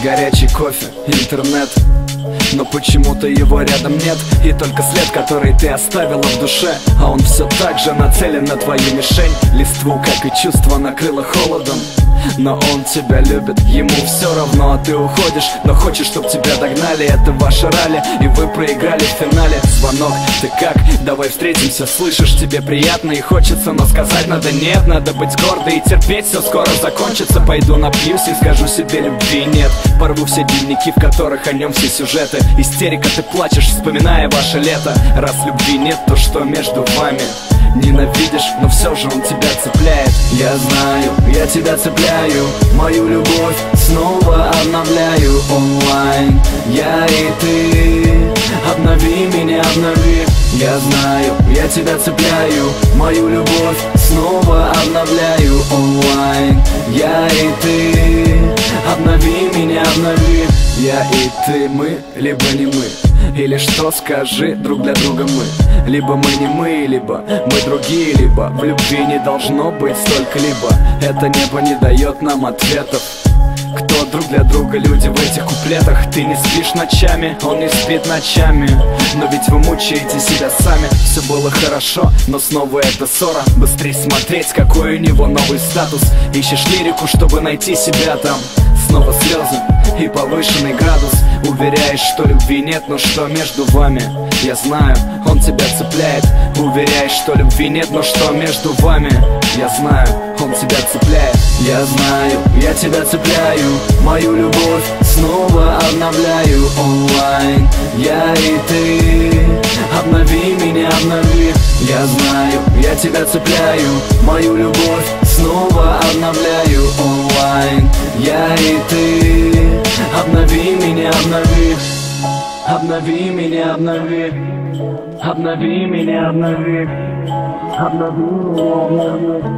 Горячий кофе, интернет, но почему-то его рядом нет. И только след, который ты оставила в душе, а он все так же нацелен на твою мишень. Листву, как и чувство, накрыло холодом, но он тебя любит, ему все равно, а ты уходишь, но хочешь, чтоб тебя догнали. Это ваше ралли, и вы проиграли в финале. Звонок, ты как? Давай встретимся. Слышишь, тебе приятно и хочется, но сказать надо нет. Надо быть гордой и терпеть, все скоро закончится. Пойду напьюсь и скажу себе любви нет. Порву все дневники, в которых о нем все сюжеты. Истерика, ты плачешь, вспоминая ваше лето. Раз любви нет, то что между вами? Ненавидишь, но все же он тебя цепляет. Я знаю, я тебя цепляю, мою любовь снова обновляю онлайн. Я и ты, обнови меня, обнови. Я знаю, я тебя цепляю, мою любовь снова обновляю онлайн. Я и ты, обнови меня, обнови. Я и ты, мы, либо не мы. Или что, скажи, друг для друга мы. Либо мы не мы, либо мы другие. Либо в любви не должно быть столько-либо. Это небо не дает нам ответов. Кто друг для друга люди в этих куплетах? Ты не спишь ночами, он не спит ночами. Но ведь вы мучаете себя сами. Все было хорошо, но снова это ссора. Быстрей смотреть, какой у него новый статус. Ищешь лирику, чтобы найти себя там. Снова слезы и повышенный градус. Уверяешь, что любви нет, но что между вами? Я знаю, он тебя цепляет. Уверяешь, что любви нет, но что между вами? Я знаю, он тебя цепляет. Я знаю, я тебя цепляю, мою любовь снова обновляю онлайн. Я и ты, обнови меня, обнови. Я знаю, я тебя цепляю, мою любовь снова обновляю онлайн. Я и ты, обнови меня, обнови. Обнови меня, обнови. Обнови меня, обнови. Обнови меня, обнови.